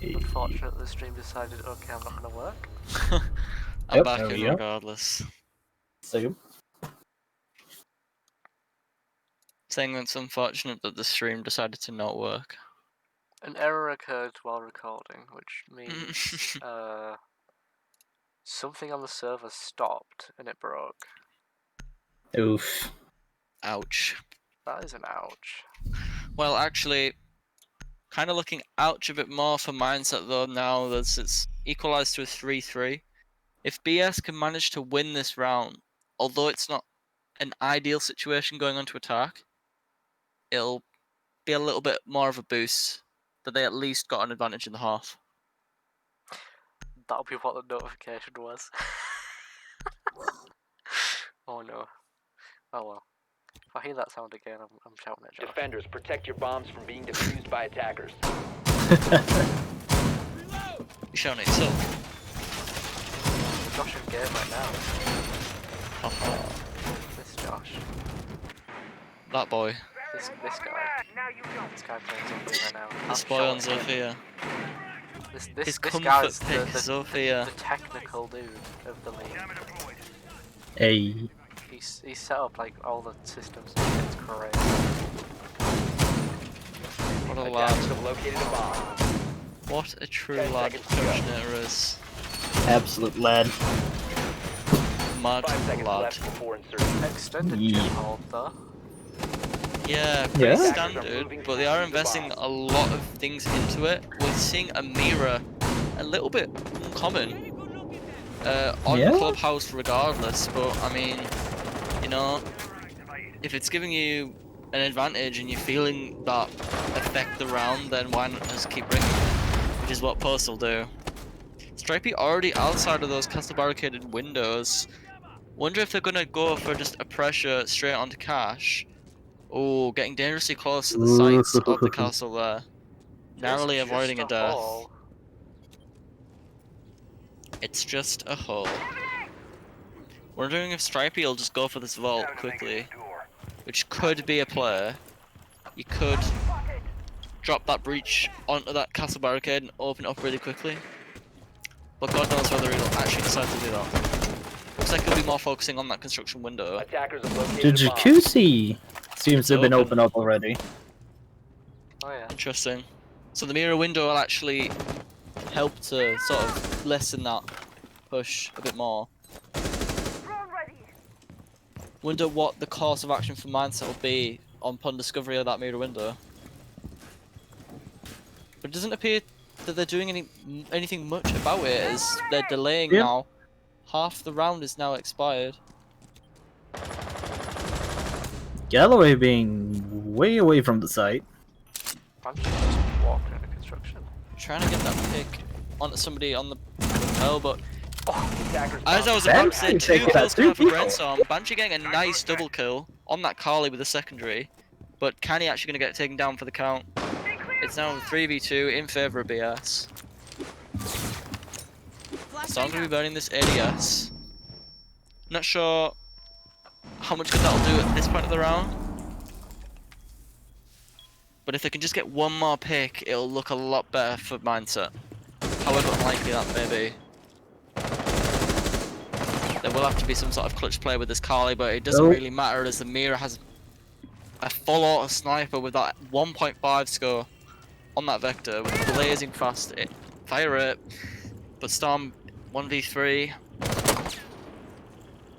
Unfortunately, the stream decided, okay, I'm not gonna work. I'm Yep, back there in we go. regardless. Same. Saying it's unfortunate that the stream decided to not work. An error occurred while recording, which means something on the server stopped and it broke. Oof. Ouch. That is an ouch. Well, actually, kind of looking ouch a bit more for Mindset though now that it's equalized to a 3-3. If BS can manage to win this round, although it's not an ideal situation going on to attack, it'll be a little bit more of a boost that they at least got an advantage in the half. That'll be what the notification was. Oh no. Oh well. If I hear that sound again, I'm shouting at Josh. Defenders, protect your bombs from being defused by attackers. You showing it yourself? Josh in game right now. This Josh. That boy. This guy. This guy playing Zofia right now. This boy on Zofia. This comfort guy's pick, Zofia. the technical dude of the league. Hey. He's set up like all the systems. It's crazy. What a Attackers lad. have located a bomb. What a true 10 lad seconds to go. Fortunator is. Absolute lad. Mad 5 seconds lad. left before insertion. Extended Yeah. gym hold though. Yeah, pretty Yeah? standard, but they are investing a lot of things into it. We're seeing a mirror a little bit uncommon on Yeah? Clubhouse regardless, but I mean, you know, if it's giving you an advantage and you're feeling that affect the round, then why not just keep bringing it, which is what Post will do. Stripey already outside of those castle barricaded windows. Wonder if they're gonna go for just a pressure straight onto Cash. Oh, getting dangerously close to the sights of the castle there. Narrowly It's avoiding a just death. hole. It's just a hole. Wondering if Stripey will just go for this vault quickly, which could be a play. You could drop that breach onto that castle barricade and open it up really quickly. But God knows whether he'll actually decide to do that. Looks like he'll be more focusing on that construction window. Attackers have The located a bomb. jacuzzi seems to have been open. opened up already. Oh yeah. Interesting. So the mirror window will actually help to sort of lessen that push a bit more. Wonder what the course of action for Mindset will be upon discovery of that mirror window. But it doesn't appear that they're doing anything much about it, as they're delaying Yep. now. Half the round is now expired. Galloway being way away from the site. Banshee just walked into construction. Trying to get that pick onto somebody on the hotel, but Attackers as I was bomb. about to say, Banshee 2 taking kills that coming for two Brainstorm. Banshee getting a nice double kill on that Carly with a secondary, but Canny actually going to get taken down for the count. It's now 3v2 in favour of BS. So I'm going to be burning this ADS. Not sure how much good that'll do at this point of the round. But if they can just get one more pick, it'll look a lot better for Mindset. However unlikely that may be. There will have to be some sort of clutch play with this Carly, but it doesn't really matter as the Mira has a full auto sniper with that 1.5 score on that vector with blazing fast fire rate. But Storm 1v3,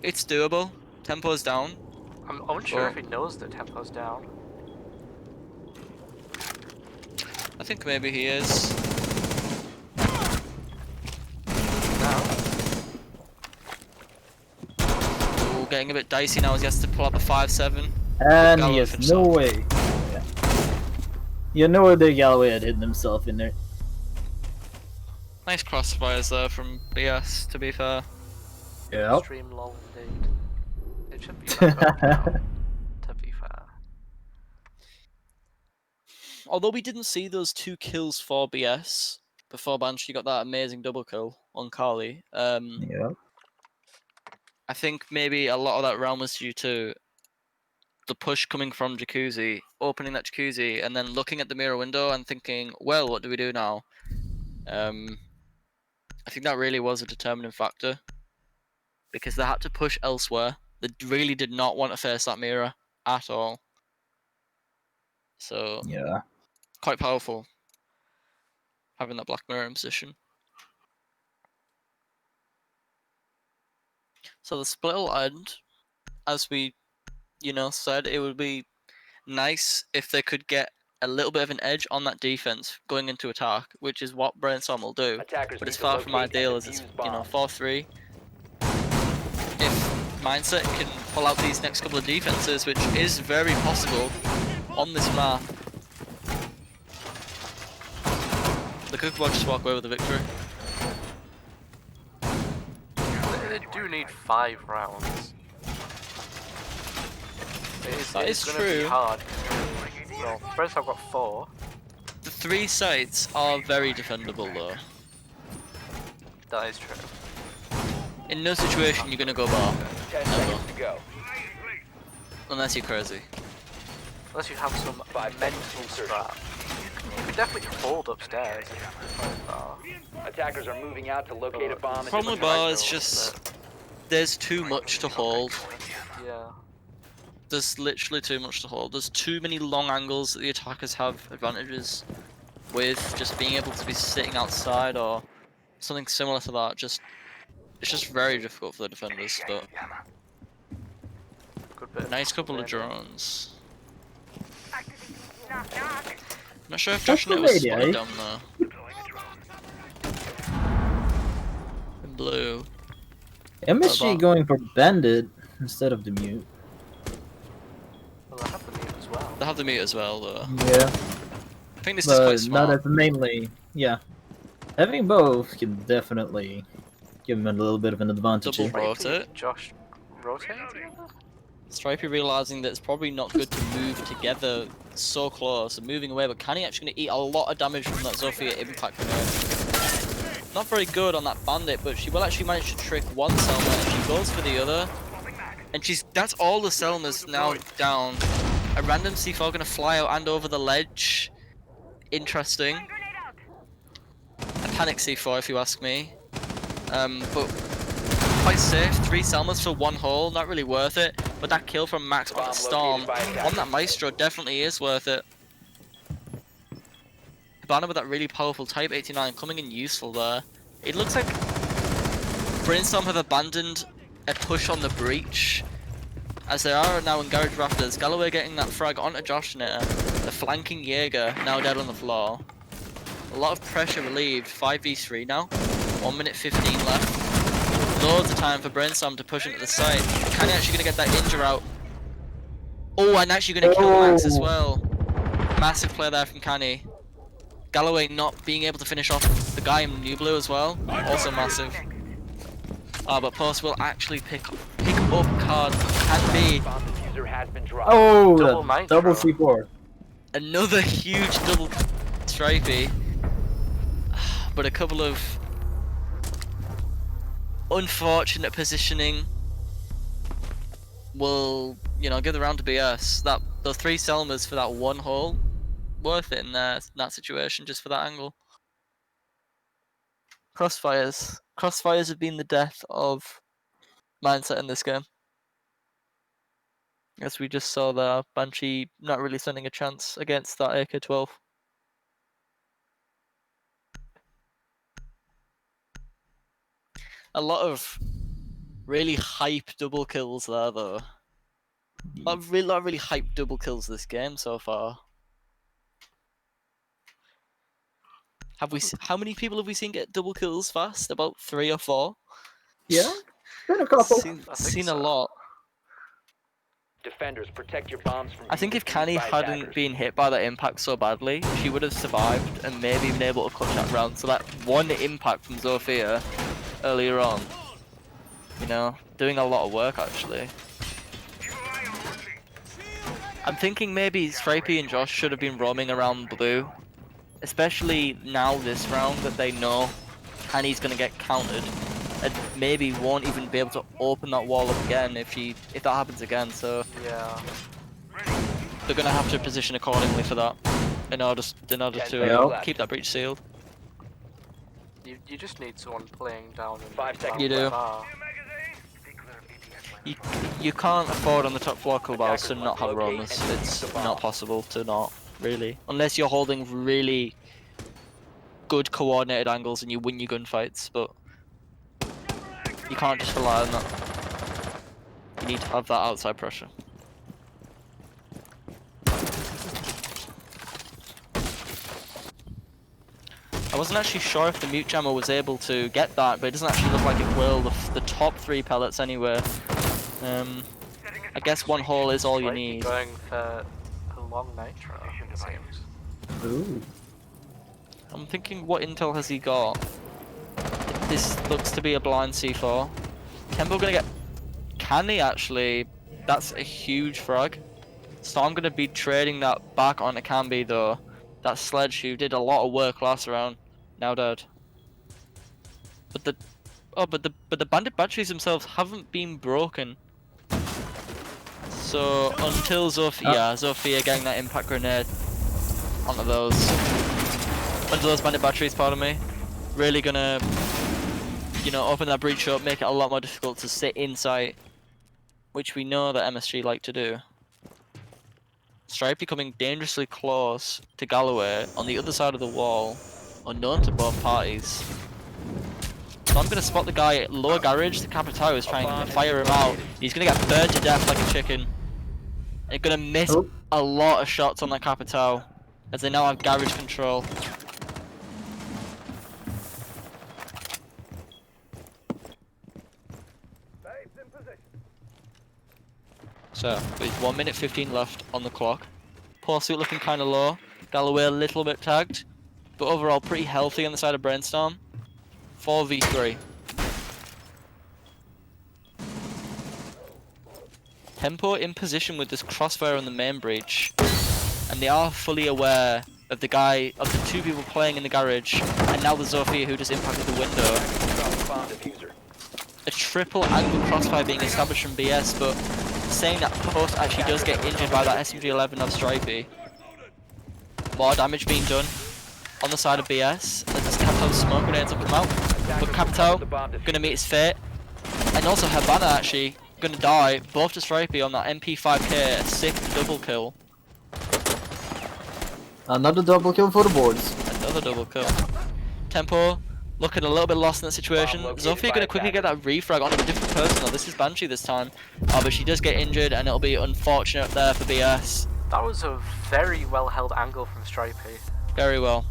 it's doable. Tempo's down. I'm unsure if he knows that tempo's down. I think maybe he is. Now. Ooh, getting a bit dicey now as he has to pull up a 5-7. And Galloway he has finished no off. way. Yeah. You know where the Galloway had hidden himself in there. Nice crossfires there from BS, to be fair. Yep. Stream long indeed. It should be that now, to be fair. Although we didn't see those 2 kills for BS before Banshee got that amazing double kill on Carly, Yep. I think maybe a lot of that round was due to the push coming from Jacuzzi, opening that Jacuzzi, and then looking at the mirror window and thinking, well, what do we do now? I think that really was a determining factor because they had to push elsewhere. They really did not want to face that mirror at all. So Yeah. quite powerful having that black mirror in position. So the split will end, as we, said. It would be nice if they could get a little bit of an edge on that defense going into attack, which is what Brainstorm will do. Attackers But need it's to far from locate and ideal as it's defuse bombs. 4-3. If Mindset can pull out these next couple of defenses, which is very possible on this map, the could just walk away with the victory. They do need 5 rounds. That It's is gonna be true. hard. Well, first I've got 4. The 3 sites are very defendable though. That is true. In no situation you're gonna go bar, 10 Never. seconds to go. unless you're crazy. Unless you have some 5 mental seconds to insertion. strap. You could definitely hold upstairs. Attackers are moving out to locate a bomb. and Problem with defuse it. bar is just there's too much to hold. Yeah. There's literally too much to hold. There's too many long angles that the attackers have advantages with. Just being able to be sitting outside or something similar to that. It's just very difficult for the defenders. But Good bit. nice couple of Playday. drones. Not sure if That's Josh Net was Playday, spotted eh? down there. In blue. MSG About- going for Bandit instead of the mute. Well, I have the mute as well. They have the mute as well though. Yeah, I think this is quite but smart. not as mainly. Yeah, having both can definitely give him a little bit of an advantage. Double here. rotate. Josh rotate? Stripey realizing that it's probably not good to move together so close and moving away, but can he actually eat a lot of damage from that Zofia impact grenade? Not very good on that bandit, but she will actually manage to trick one Selma and she goes for the other. And that's all the Selmas now down. A random C4 gonna fly out and over the ledge. Interesting. A panic C4 if you ask me. But quite safe. 3 Selmas for 1 hole, not really worth it. But that kill from Max on the Storm on that Maestro definitely is worth it. Cabana with that really powerful Type 89 coming in useful there. It looks like Brainstorm have abandoned a push on the breach, as they are now in Garage Rafters. Galloway getting that frag onto Josh Knitter. The flanking Jaeger now dead on the floor. A lot of pressure relieved. 5v3 now. 1 minute 15 left. Loads of time for Brainstorm to push into the site. Can he actually gonna get that injure out? Oh, and actually gonna kill Max as well. Massive play there from Canny. Galloway not being able to finish off the guy in new blue as well. Also massive. But Post will actually pick up card can be Bomb diffuser has been dropped. Oh, Double that Maestro. double C4. another huge double stripey. But a couple of unfortunate positioning will, give the round to BS. Those 3 Selmas for that 1 hole, worth it in that situation just for that angle. Crossfires have been the death of Mindset in this game. As we just saw there, Banshee not really standing a chance against that AK-12. A lot of really hype double kills there, though. A lot of really hype double kills this game so far. How many people have we seen get double kills fast? About 3 or 4? Yeah, been a couple. I think Seen a so. lot. Defenders, protect your bombs from I think being if Canny defused by hadn't attackers. been hit by that impact so badly, she would have survived and maybe been able to clutch that round. So that one impact from Zofia earlier on, doing a lot of work actually. I'm thinking maybe Stripey and Josh should have been roaming around blue, especially now this round that they know Canny's gonna get countered and maybe won't even be able to open that wall up again if that happens again. So Yeah. they're gonna have to position accordingly for that in order to Yeah. keep that breach sealed. You just need someone playing down and 5 seconds You do. bar. You can't afford on the top floor Kubals to Attackers not have must locate roamers. and defuse It's the bomb. not possible to not, really. Unless you're holding really good coordinated angles and you win your gunfights, but you can't just rely on that. You need to have that outside pressure. I wasn't actually sure if the mute jammer was able to get that, but it doesn't actually look like it will. The top 3 pellets anyway. I guess 1 hole is all you Might be need. going for a long nitro, it seems. Ooh. I'm thinking, what intel has he got? This looks to be a blind C4. Tempo gonna get... Can he actually? That's a huge frag. So I'm gonna be trading that back on a Camby though. That Sledge who did a lot of work last round, now dead. But the bandit batteries themselves haven't been broken. So until Zofia getting that impact grenade onto those, bandit batteries, pardon me, really gonna, you know, open that breach up, make it a lot more difficult to sit in sight, which we know that MSG like to do. Stripe becoming dangerously close to Galloway on the other side of the wall, unknown to both parties. So I'm gonna spot the guy at lower garage. The Capitao is trying to fire him out. He's gonna get burned to death like a chicken. They're gonna miss a lot of shots on that Capitao, as they now have garage control. So, with 1 minute 15 left on the clock. Pursuit looking kind of low. Galloway a little bit tagged, but overall pretty healthy on the side of Brainstorm. 4v3. Tempo in position with this crossfire on the main breach, and they are fully aware of the guy, of the 2 people playing in the garage, and now the Zofia who just impacted the window. A triple angle crossfire being established from BS, but saying that Post actually does get injured by that SMG-11 of Stripey. More damage being done on the side of BS as this Capitao smoke grenades will come out. But Capitao gonna meet his fate, and also Habana actually gonna die, both to Stripey on that MP5K, a sick double kill. Another double kill for the boards. Another double kill. Tempo looking a little bit lost in that situation. Zofia gonna quickly get that refrag onto a different person though. This is Banshee this time. But she does get injured and it'll be unfortunate there for BS. That was a very well held angle from Stripey. Very well.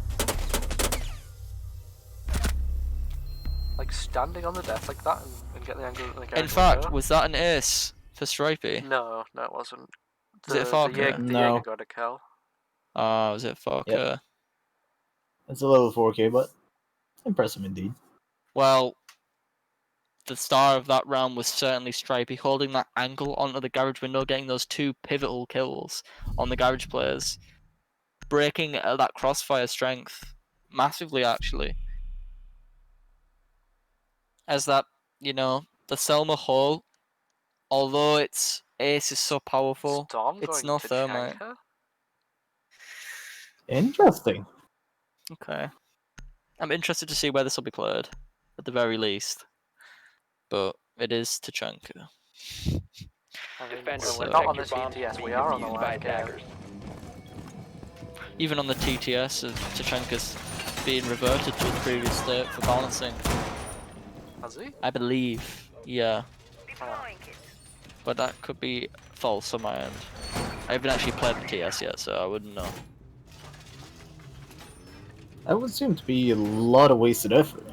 Like standing on the death like that and get the angle. In fact, was that an ace for Stripey? No, it wasn't. Was it a 4K? The No. Jaeger got a kill. Was it 4K? Yep. It's a level 4K, but impressive indeed. Well, the star of that round was certainly Stripey, holding that angle onto the garage window, getting those 2 pivotal kills on the garage players, breaking that crossfire strength massively actually. As that, you know, the Selma hole, although its ace is so powerful, Storm it's going no to thermite. check her? Interesting. Okay. I'm interested to see where this will be played, at the very least. But it is Tachanka. I mean, Defenders, we're So- not on the protect your bombs CTS, from we being are on the defused by live game. attackers. Even on the TTS, Tachanka's being reverted to the previous state for balancing. Has he? I believe. Yeah. Oh. But that could be false on my end. I haven't actually played the TS yet, so I wouldn't know. That would seem to be a lot of wasted effort.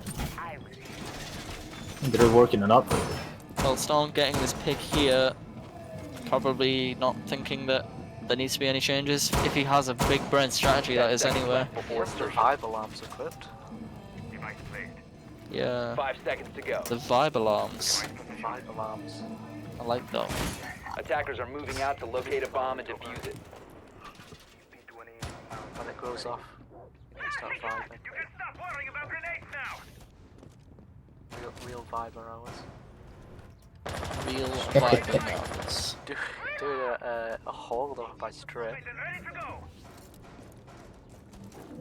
They're working it up. Well, Storm getting this pick here, probably not thinking that there needs to be any changes. If he has a big brain strategy, that is anyway. He has the vibe alarms equipped. Yeah. 5 seconds to go. The vibe alarms. Vibe alarms. I like that. Attackers are moving out to locate a bomb and defuse it. When it goes off, you start vibing. Real viber hours. Real vibing hours. Doing a hold off by strip.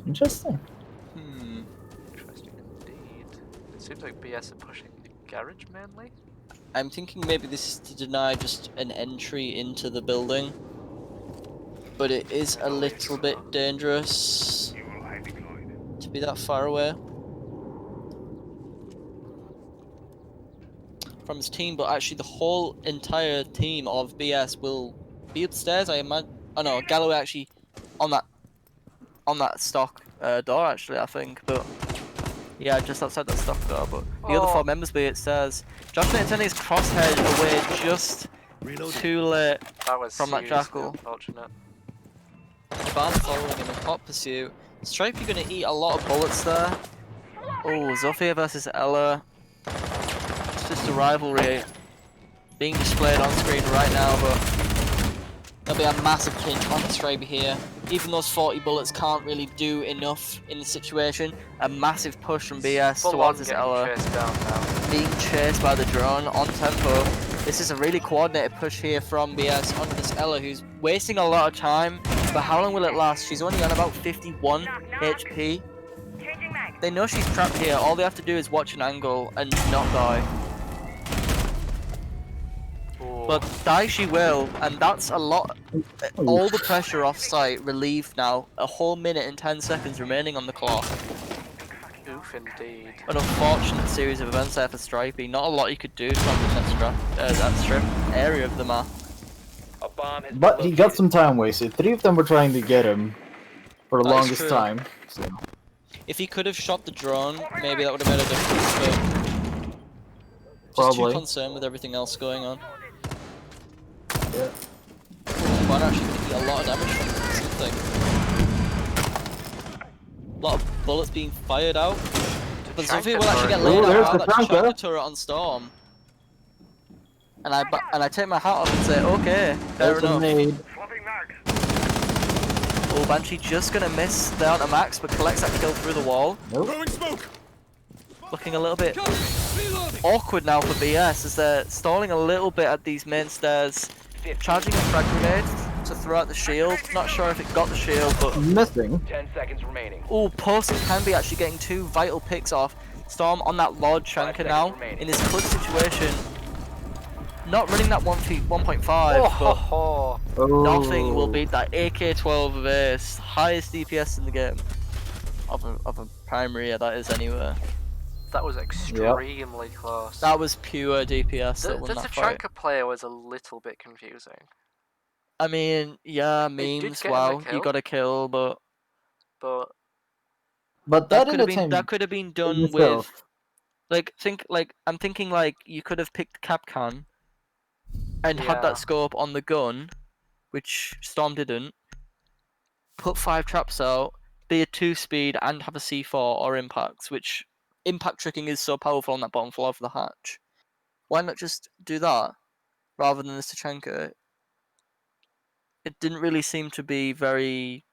Interesting. Hmm. Interesting indeed. Seems like BS are pushing the garage mainly. I'm thinking maybe this is to deny just an entry into the building. But it is a little bit dangerous to be that far away from his team, but actually the whole entire team of BS will be upstairs, I imagine. Oh no, Galloway actually on that stock door actually, I think, but yeah, just outside that stock door. But the other 4 members be upstairs. Josh Knight turning his crosshair away just too late That was from that seriously jackal. unfortunate. Bam following him in hot pursuit. Stripey gonna eat a lot of bullets there. Oh, Zofia versus Ella. It's just a rivalry being displayed on screen right now, but there'll be a massive pinch on Stripey here. Even those 40 bullets can't really do enough in the situation. A massive push from BS towards this Ella. Chased down now. Being chased by the drone on tempo. This is a really coordinated push here from BS onto this Ella, who's wasting a lot of time. But how long will it last? She's only on about 51 HP. They know she's trapped here. All they have to do is watch an angle and not die. Ooh. But die she will, and that's a lot. All the pressure off site relieved now. A whole minute and 10 seconds remaining on the clock. Oof, indeed. An unfortunate series of events there for Stripey. Not a lot you could do from that strip area of the map. A bomb has But been he got located. some time wasted. 3 of them were trying to get him for the That is longest true. time. So. If he could have shot the drone, maybe that would have made a difference, but just Probably. too concerned with everything else going on. Yeah. Might actually get a lot of damage from something. A lot of bullets being fired out. But Zofia will actually get laid Ooh, there's out. the That just shot Franca. the turret on Storm. And I take my hat off and say, okay, fair There's a enough. nade. Oh, Banshee just gonna miss down to Max, but collects that kill through the wall. Nope. Looking a little bit awkward now for BS as they're stalling a little bit at these main stairs. Charging a frag grenade to throw out the shield. Not sure if it got the shield, but Missing. 10 seconds remaining. oh, Post can be actually getting 2 vital picks off. Storm on that Lord Shanker now in this clutch situation. Not running that 1.5, but Oh. nothing will beat that AK-12 of Ace. Highest DPS in the game. Of a primary, yeah, that is anywhere. That was extremely close. That was pure DPS The that won that fight. Tachanka player was a little bit confusing. I mean, yeah, did memes, get him a wow, kill. you got a kill, but But But that that could in have the been time. done itself. with I'm thinking like you could have picked Capcan and had Yeah. that scope on the gun, which Storm didn't. Put 5 traps out, be a 2-speed and have a C4 or impacts, which impact tricking is so powerful on that bottom floor of the hatch. Why not just do that rather than this Tachanka? It didn't really seem to be very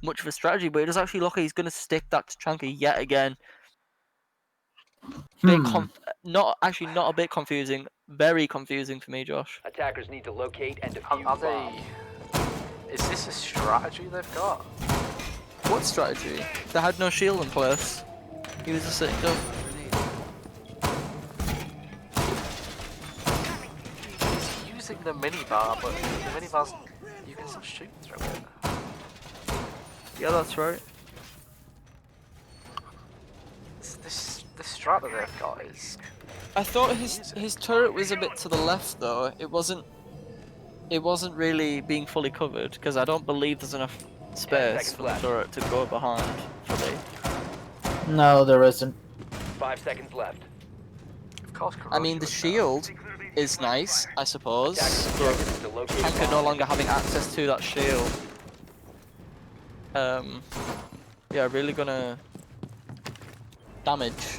much of a strategy, but it does actually look like he's going to stick that Tachanka yet again. Not a bit confusing, very confusing for me, Josh. Attackers need to locate and are defuse they? bombs. Is this a strategy they've got? What strategy? They had no shield in place. He was just sitting up. He's using the minibar, but the minibar's you can still shoot through it. Yeah, that's right. The strat that they've got is I thought his turret was a bit to the left though. It wasn't really being fully covered because I don't believe there's enough space for the turret to go behind fully. No, there isn't. 5 seconds left. of course. I mean, the shield is nice, I suppose, but Attackers need to locate Tanker no bombs. longer having access to that shield. Yeah, really gonna damage.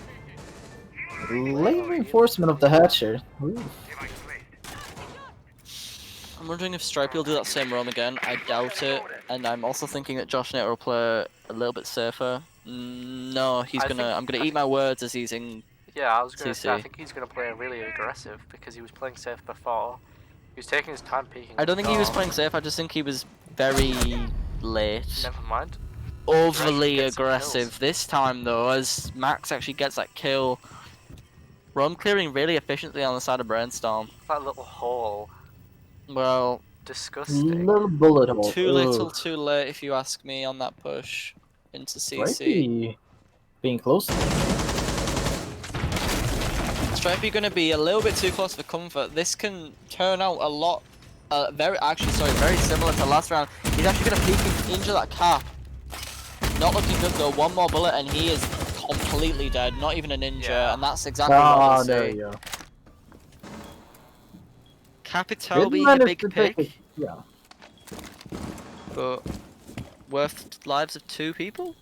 Late reinforcement of the hatcher. Ooh. I'm wondering if Stripey will do that same roam again. I doubt it, and I'm also thinking that Josh Nater will play a little bit safer. No, I'm gonna eat my words as he's in. Yeah, I was going to say, I CC. think he's going to play really aggressive because he was playing safe before. He was taking his time peeking. I don't think he was Storm. playing safe. I just think he was very late. Never mind. overly gets some aggressive kills. this time though, as Max actually gets that kill. Roam clearing really efficiently on the side of Brainstorm. That little hole. Well, Disgusting. Little bullet hole. too Ugh. little, too late, if you ask me, on that push into CC. Stripey being close. Stripey going to be a little bit too close for comfort. This can turn out a lot. Very similar to last round. He's actually going to peek into that cap. Not looking good though. One more bullet and he is completely dead. Not even a ninja, Yeah. and that's exactly what Ah, we'll there see. you go. Capital Didn't being a manage big to take pick, it. Yeah. but worth lives of 2 people?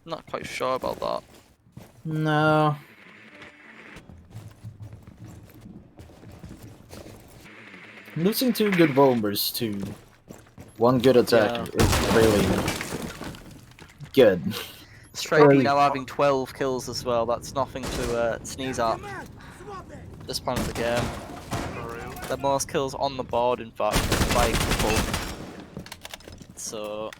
Not quite sure about that. No. Losing 2 good bombers to 1 good attacker is really good. Stripey Early. now having 12 kills as well. That's nothing to sneeze at this point of the game. The most kills on the board, in fact, by a couple. So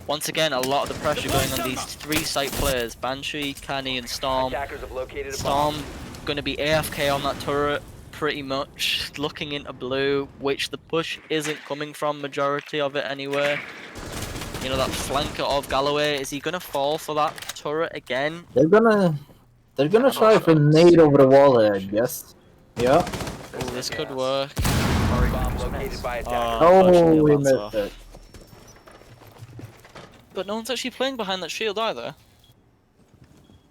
once again, a lot of the pressure going on these 3 site players: Banshee, Canny, and Storm. Attackers have located a Storm bomb. going to be AFK on that turret, pretty much looking into blue, which the push isn't coming from. Majority of it anyway. You know, that flanker of Galloway, is he gonna fall for that turret again? They're gonna try for shots. nade over the wall here, I guess. Yeah. Oh, this could Yes. work. Bomb located by attackers. Oh, Unfortunately, we that's missed off. it. But no one's actually playing behind that shield either.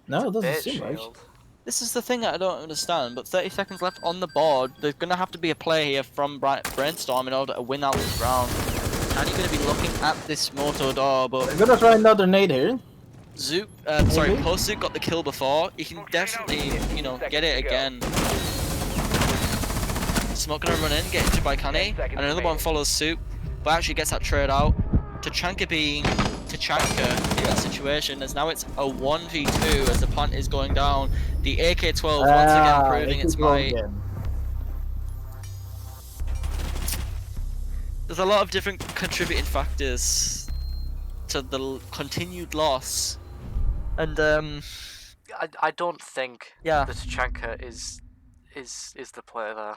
No, it doesn't Bit seem like. shield. This is the thing that I don't understand, but 30 seconds left on the board. There's gonna have to be a play here from Brainstorm in order to win out this round. And you're gonna be looking at this moto door, but They're gonna try another nade here. Zook, Maybe? Post-Zook got the kill before. He can definitely, you know, get it again. Smoke gonna run in, get injured by Canny, and another one follows suit, but actually gets that trade out. Tachanka being Tachanka in that situation, as now it's a 1v2 as the plant is going down. The AK-12 once again proving its might. There's a lot of different contributing factors to the continued loss, and I don't think yeah, the Tachanka is the player there.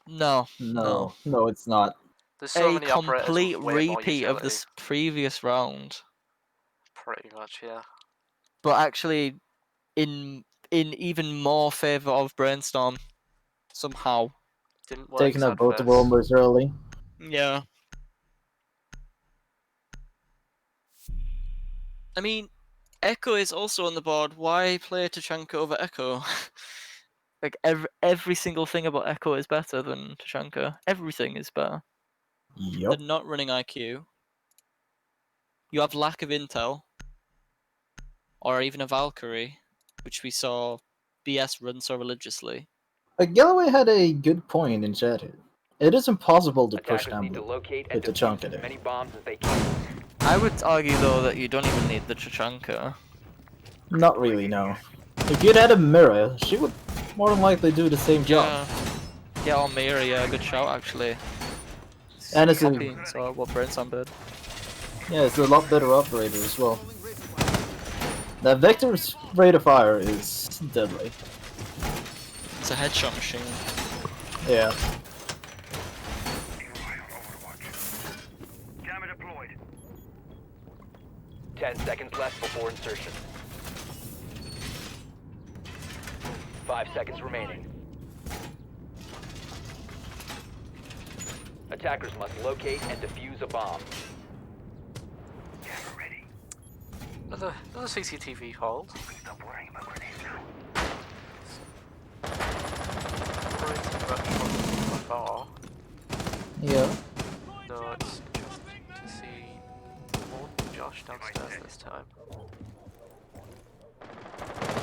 no. No, it's not. There's so A many operators complete with way more repeat of utility. this previous round, Pretty much, yeah. but actually in even more favor of Brainstorm somehow. Didn't work Taking as out both the adverse. bombers early. Yeah. I mean, Echo is also on the board. Why play Tachanka over Echo? Like every single thing about Echo is better than Tachanka. Everything is better. Yup. They're not running IQ. You have lack of intel, or even a Valkyrie, which we saw BS run so religiously. Galloway had a good point in chat here. It is impossible to push Attackers down need to blue locate with and the defuse Tachanka as there. many bombs as they can. I would argue though that you don't even need the Tachanka. Not really, no. If you'd had a mirror, she would more than likely do the same job. Yeah, on Mira, yeah, good shout actually. And it's a, Copying, so what Brainstorm did. yeah, it's a lot better operator as well. That Vector's rate of fire is deadly. It's a headshot machine. Yeah. Jammer deployed. 10 seconds left before insertion. 5 seconds remaining. Attackers must locate and defuse a bomb. Jammer ready. Another CCTV hold. Stop worrying about grenades now. Pretty much from afar. Yeah. No, it's interesting to see more Josh downstairs this time.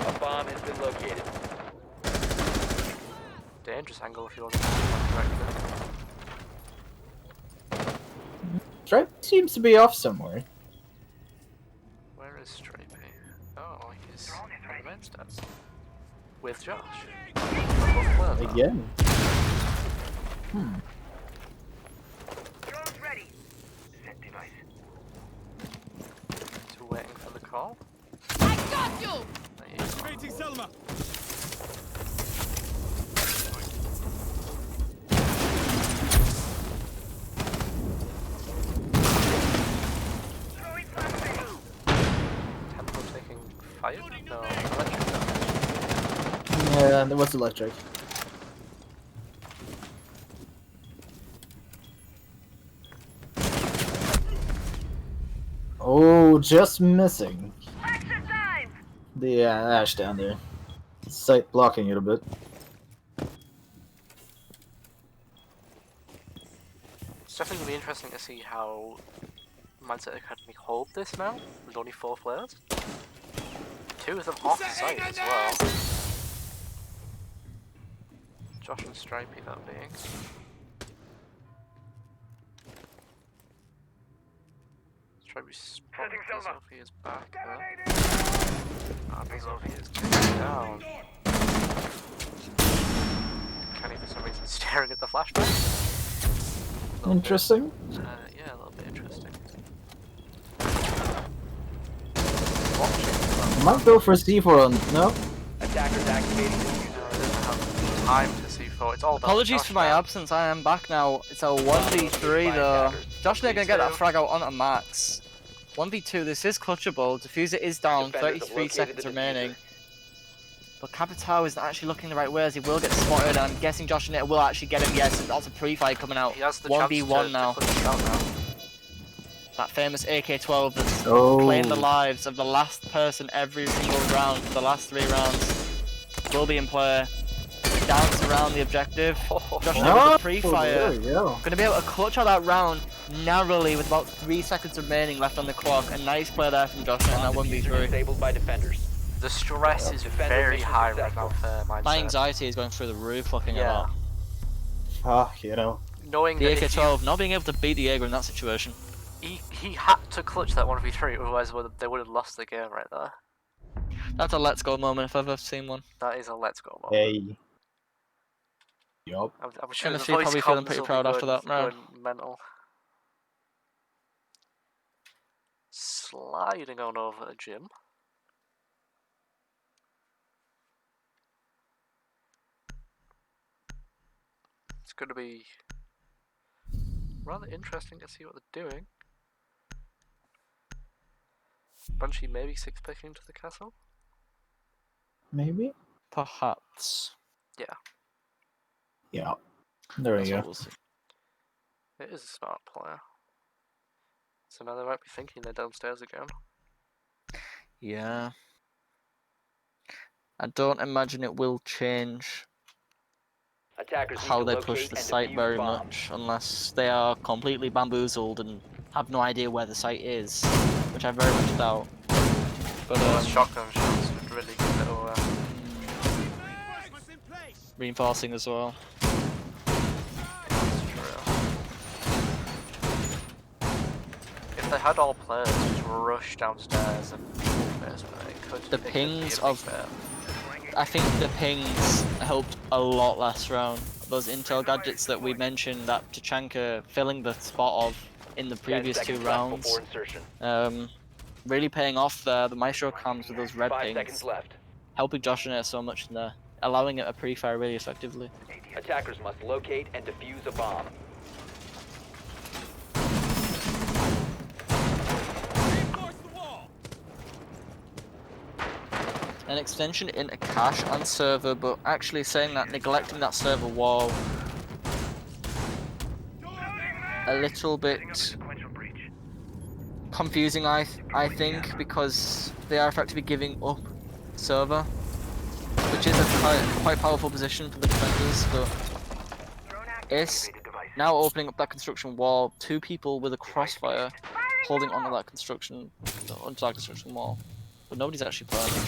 A bomb has been located. Dangerous angle if you want to correctly. Stripe seems to be off somewhere. Where is Stripey? Oh, he's on the main stairs. With Josh. Both players are. Again. Tempo taking fire? No, electric damage. Yeah, there was electric. Oh, just missing. The ash down there. Sight blocking it a bit. It's definitely going to be interesting to see how Mindset Academy hold this now, with only 4 players. 2 of them off site as well. Josh and Stripey, that being. Stripey's probably Sophie is back there. Ah, Sophie is taken down. Kenny for some reason staring at the flashback. Interesting. Yeah, a little bit interesting. Watching. Might go for C4 on. No? Attackers activating the No, I didn't have time to see for. It's all about Apologies Josh for my now. absence, I am back now. It's a 1v3 though. Josh and I are going to get that frag out onto max. 1v2, this is clutchable. Diffuser is down, Defenders have 33 located seconds the remaining. diffuser. But Capitao isn't actually looking the right way as he will get spotted, and I'm guessing Josh and it will actually get him. Yes, that's a pre-fight coming out. He has the 1v1 chance now. to put it out now. That famous AK-12 that's Oh. claimed the lives of the last person every single round for the last 3 rounds will be in play. Dance around the objective. Josh and it with the pre-fire. There we go. Gonna be able to clutch out that round narrowly with about 3 seconds remaining left on the clock. A nice play there from Josh and that Diffuser 1v3. disabled by defenders. The stress is Defender very mission high right now successful. for Mindset. My anxiety is going through the roof looking at Yeah. that. Ah, you know. Knowing The that if AK-12 not being able to beat the Jaeger in that situation. he had to clutch that 1v3, otherwise they would have lost the game right there. That's a let's go moment if I've ever seen one. That is a let's go moment. Hey. Yup. I'm sure the MSG voice probably feeling comms pretty will proud be after that, man. going mental. Sliding on over to Jim. It's going to be rather interesting to see what they're doing. Banshee maybe 6-picking into the castle? Maybe? Perhaps. Yeah. There we That's what go. we'll see. It is a smart player. So now they might be thinking they're downstairs again. Yeah. I don't imagine it will change Attackers need how to they locate push the and site defuse very bomb. much, unless they are completely bamboozled and have no idea where the site is, which I very much doubt. But Those shotgun shots would really give it away. reinforcing as well. That's true. If they had all players just rush downstairs and basement, it could. The it could pings be a big of- bet. I think the pings helped a lot last round. Those intel gadgets that we mentioned that Tachanka filling the spot of in the 10 previous 2 seconds left rounds, before insertion. really paying off there. The Maestro cams with those red 5 pings, seconds left. helping Josh and it so much in there, allowing it to pre-fire really effectively. Attackers must locate and defuse a bomb. An extension into cache and server, but actually saying that, neglecting that server wall a little bit confusing, I think, because they are effectively giving up server, which is a quite powerful position for the defenders. But Ace now opening up that construction wall, 2 people with a crossfire holding onto that construction wall, but nobody's actually playing.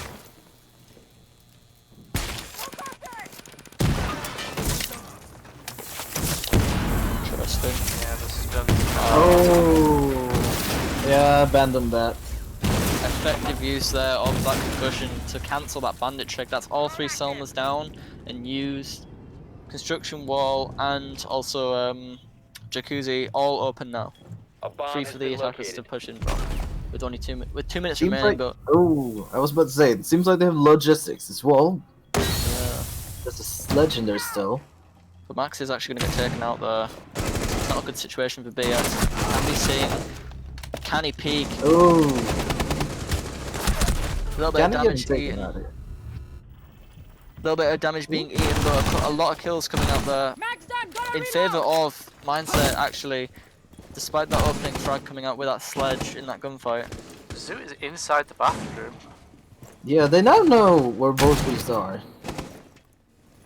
Interesting. Yeah, this is done. Oh. Yeah, abandon that. Effective use there of that concussion to cancel that bandit trick. That's all 3 Selmas down and used. Construction wall and also jacuzzi all open now. A bomb Free has for the been attackers to located. push in from. with only 2 minutes Seems remaining. like, But oh, I was about to say, it seems like they have logistics as well. yeah. There's a sledge in there still. But Max is actually going to get taken out there. Not a good situation for BS. Can be seen. Can he peek? Oh, A little bit of can he get damage taken eaten. out here? A little bit of damage being eaten, but a lot of kills coming out there in favour of Mindset, actually. Despite that opening frag coming out with that sledge in that gunfight. Zoot is inside the bathroom. Yeah, they now know where both beasts are.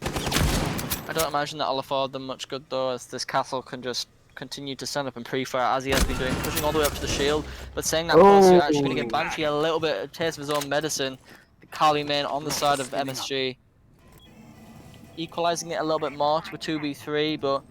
I don't imagine that I'll afford them much good though, as this castle can just continue to stand up and pre-fire as he has been doing, pushing all the way up to the shield. But saying that, close, you're actually going to get Banshee a little bit of taste of his own medicine. The Kali main on the side of MSG. Equalising it a little bit more to a 2v3, but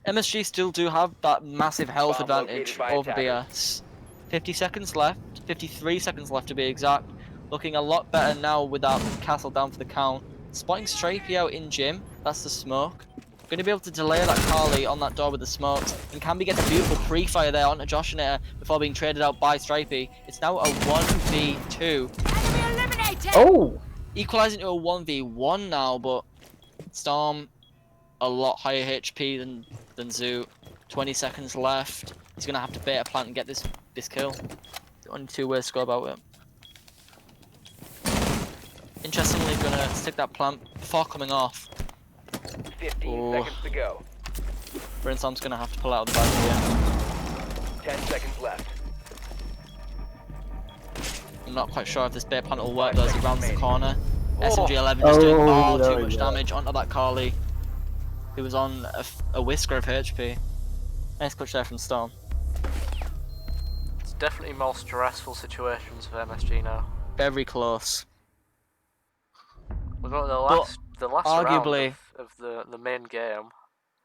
MSG still do have that massive health Bomb advantage located by over attackers. BS. 50 seconds left, 53 seconds left to be exact. Looking a lot better now with that castle down for the count. Spotting Strafey out in gym, that's the smoke. Going to be able to delay that Carly on that door with the smokes, and Camby gets a beautiful pre-fire there onto Joshinator before being traded out by Strafey. It's now a 1v2. Oh! Equalising to a 1v1 now, but Storm a lot higher HP than Zoot. 20 seconds left. He's going to have to bait a plant and get this kill. Only 2 ways to go about it. Interestingly, going to stick that plant before coming off. 15 seconds to go. Brainstorm's going to have to pull out of the bag here. 10 seconds left. I'm not quite sure if this bait plant will work though as he rounds the remaining. corner. Oh. SMG11 just doing far there too we much go. damage onto that Carly, who was on a whisker of HP. Nice clutch there from Storm. It's definitely more stressful situations for MSG now. Very close. We've got the last arguably- round of the main game.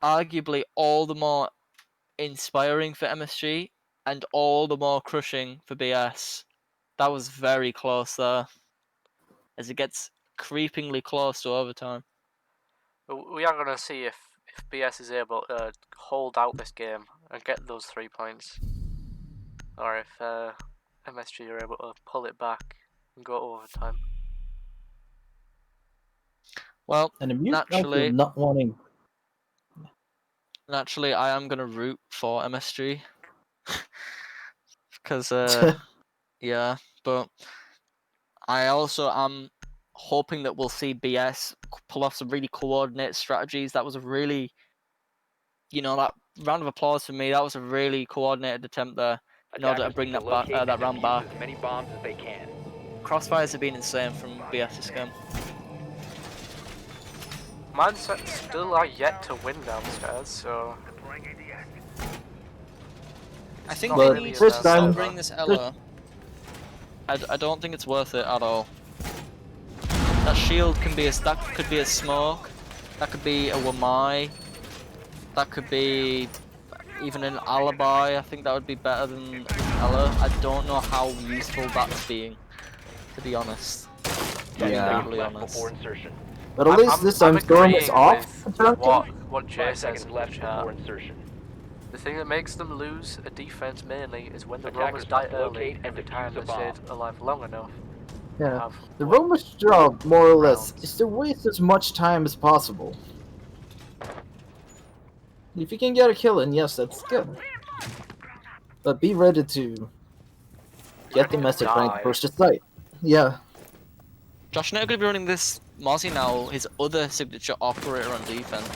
Arguably all the more inspiring for MSG and all the more crushing for BS. That was very close there, as it gets creepingly close to overtime. We are going to see if BS is able to hold out this game and get those 3 points, or if MSG are able to pull it back and go to overtime. Well, And a mute naturally, not wanting. I am gonna root for MSG because yeah, but I also am hoping that we'll see BS pull off some really coordinated strategies. That was a really, that round of applause for me. That was a really coordinated attempt there in order to bring that back, that round back. As many bombs as they can. Crossfires have been insane from BS's game. Mindset still are yet to win downstairs, so Deploying ADS. I think not they really need a to bad stop sign. bring this Ella. I don't think it's worth it at all. That shield can be that could be a smoke, that could be a Wamai, that could be even an alibi. I think that would be better than Ella. I don't know how useful that's being, to be honest. Yeah. Brutally Left honest. before insertion. But at least this time Storm is off. with apparently. what Jay 5 says seconds in the left chat. before insertion. The thing that makes them lose a defense mainly is when the Attackers Romans die must early locate and every defuse time a they bomb. stayed alive long enough. Yeah. Have The what- Romish job, more or less, rounds. is to waste as much time as possible. If you can get a kill in, yes, that's good. But be ready to get the message Die. rank first to sight. Yeah. Josh Nair going to be running this Mozzie now, his other signature operator on defense.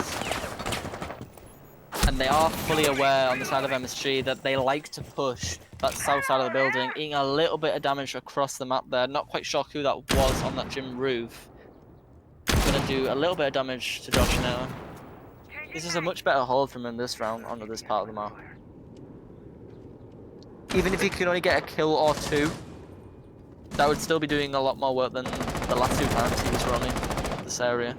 And they are fully aware on the side of MSG that they like to push that south side of the building, eating a little bit of damage across the map there. Not quite sure who that was on that gym roof. Going to do a little bit of damage to Josh Nair. This is a much better hold from him this round onto this part of the map. Even if he could only get a kill or 2, that would still be doing a lot more work than the last 2 times he was running this area.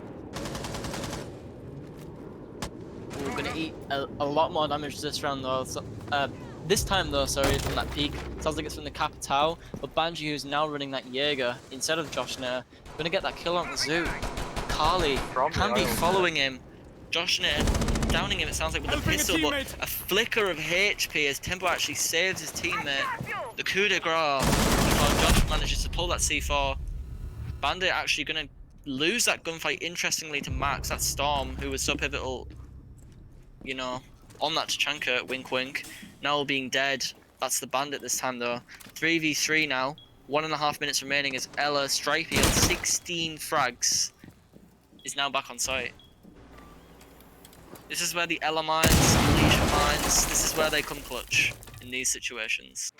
We're gonna eat a lot more damage this round though. So, this time though, sorry, from that peak. Sounds like it's from the Capitao, but Banji, who's now running that Jaeger instead of Josh Nair, gonna get that kill on the Zoo. Carly can be following him. Josh Nair downing him, it sounds like, with a pistol, but a flicker of HP as Tempo actually saves his teammate. the coup de grace, before Josh manages to pull that C4, Bandit actually gonna lose that gunfight, interestingly, to Max, that Storm, who was so pivotal, you know, on that Tachanka, wink wink. Now being dead, that's the Bandit this time though. 3v3 now, 1.5 minutes remaining as Ella Stripey on 16 frags is now back on site. This is where the Ella mines, Alicia mines, this is where they come clutch in these situations.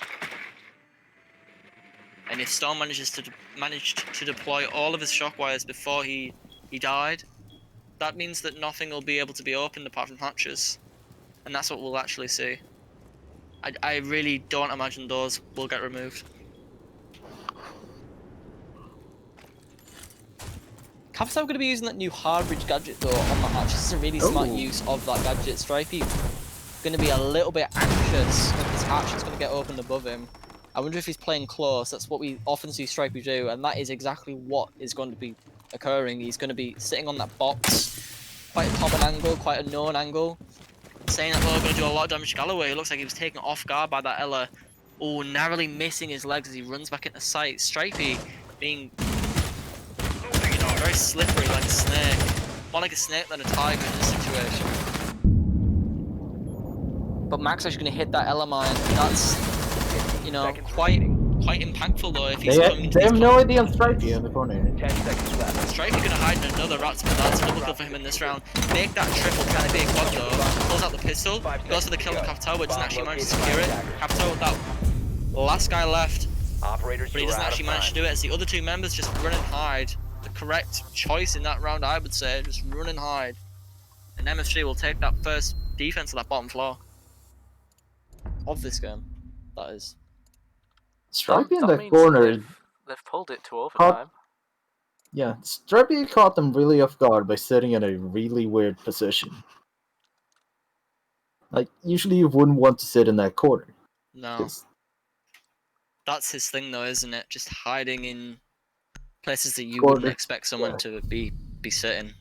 And if Storm managed to deploy all of his shock wires before he died, that means that nothing will be able to be opened apart from hatches. And that's what we'll actually see. I really don't imagine those will get removed. Cavs are going to be using that new Hardbridge gadget though on the hatch. This is a really smart use of that gadget. Stripey going to be a little bit anxious if his hatch is going to get opened above him. I wonder if he's playing close. That's what we often see Stripey do, and that is exactly what is going to be occurring. He's going to be sitting on that box, quite a common angle, quite a known angle. Saying that we're going to do a lot of damage to Galloway. It looks like he was taken off guard by that Ella. Oh, narrowly missing his legs as he runs back into sight. Stripey being, you know, very slippery like a snake. More like a snake than a tiger in this situation. But Max actually going to hit that Ella mine. That's, you know, quite impactful though if he's coming. They have no idea on Stripey in the corner. 10 seconds left. Stripey gonna hide in another rats, but that's a double kill for him in this round. Make that triple, can it be a quad though? Pulls out the pistol, goes for the kill on Capital, but doesn't actually manage to secure it. Capital, that last guy left, Operators, but he doesn't actually manage to do it as the other two members just run and hide. The correct choice in that round, I would say, just run and hide. And MSG will take that first defense of that bottom floor. Of this game, that is. Stripey in That the means corner. They've pulled it to overtime. Yeah, Stripey caught them really off guard by sitting in a really weird position. Like, usually you wouldn't want to sit in that corner. No. 'Cause That's his thing though, isn't it? Just hiding in places that you Corner. wouldn't expect someone to be sitting.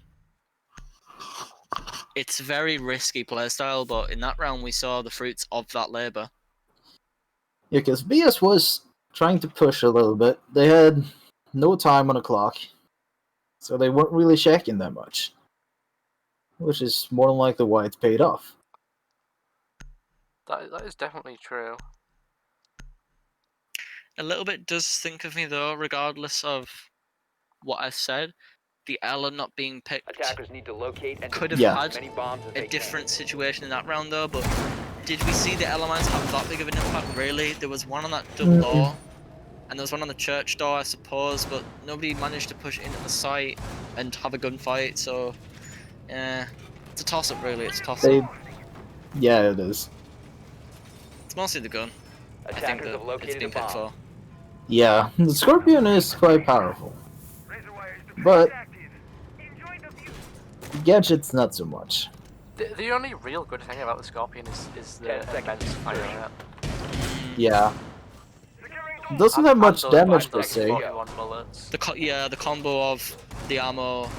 It's a very risky playstyle, but in that round we saw the fruits of that labour. Yeah, because BS was trying to push a little bit. They had no time on the clock, so they weren't really checking that much. Which is more than likely why it's paid off. That is definitely true. A little bit does think of me though, regardless of what I said. The Ella not being picked Attackers need to locate and could have Yeah. had as many bombs as a they different situation in that round though, but did we see the Ella mines have that big of an impact? Really? There was one on that double door, and there was one on the church door, I suppose, but nobody managed to push into the site and have a gunfight, so yeah, it's a toss-up really, it's a toss-up. Yeah, it is. It's mostly the gun, I think, Attackers that have it's located a been picked bomb. for. Yeah, the Scorpion is quite powerful. Razor wire is But- active. Enjoy the view. Gadgets, not so much. The only real good thing about the Scorpion is the 10 seconds. immense fire rate. Yeah. Securing It doesn't have much those- damage and per those se. 41 bullets. The combo of the ammo,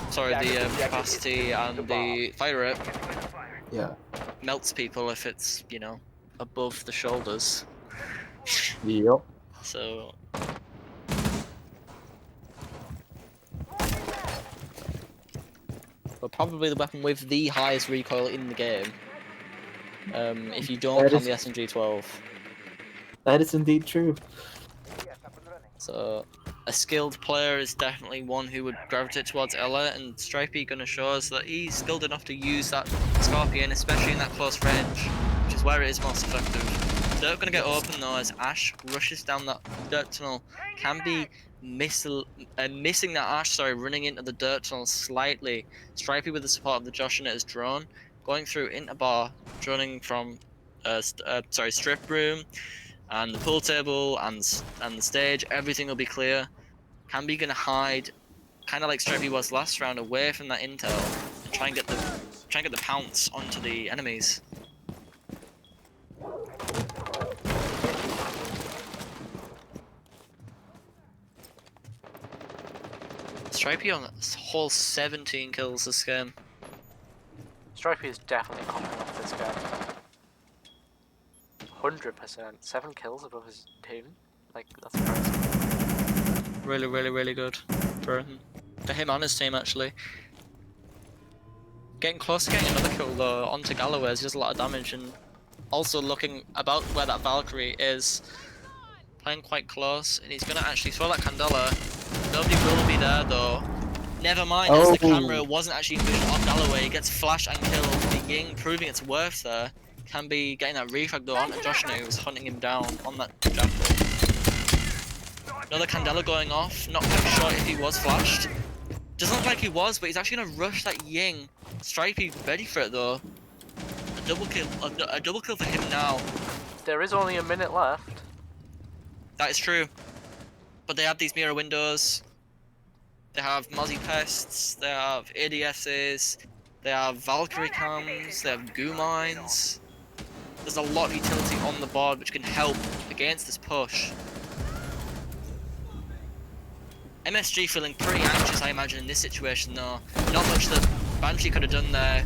sorry, the capacity and the fire rate Yeah. melts people if it's, you know, above the shoulders. Yep. So but probably the weapon with the highest recoil in the game. If you don't That count is- the SMG-12. That is indeed true. So a skilled player is definitely one who would gravitate towards Ella, and Stripey gonna show us that he's skilled enough to use that Scorpion, especially in that close range, which is where it is most effective. Dirt gonna get open though as Ash rushes down that dirt tunnel. Can be missing that Ash, running into the dirt tunnel slightly. Stripey with the support of the Josh in his drone, going through into bar, droning from strip room, and the pool table and the stage. Everything will be clear. Can be gonna hide, kind of like Stripey was last round, away from that intel and try and get the pounce onto the enemies. Stripey on a whole 17 kills this game. Stripey is definitely coming off this game. 100%. 7 kills above his team. Like, that's impressive. Really, really, really good for him and his team actually. Getting close to getting another kill though onto Galloway. He does a lot of damage, and also looking about where that Valkyrie is, playing quite close, and he's gonna actually throw that Candela. Nobody will be there though. Never mind, as the camera wasn't actually moving on Galloway, he gets flash and killed. The Ying proving its worth there. Can be getting that refrag though onto Joshna, who was hunting him down on that jackal. Another Candela going off, not quite sure if he was flashed. Doesn't look like he was, but he's actually gonna rush that Ying. Stripey ready for it though. A double kill for him now. There is only a minute left. That is true. But they have these mirror windows. They have Mozzie Pests, they have ADSs, they have Valkyrie cams, they have goo mines. There's a lot of utility on the board which can help against this push. MSG feeling pretty anxious, I imagine, in this situation though. Not much that Banshee could have done there.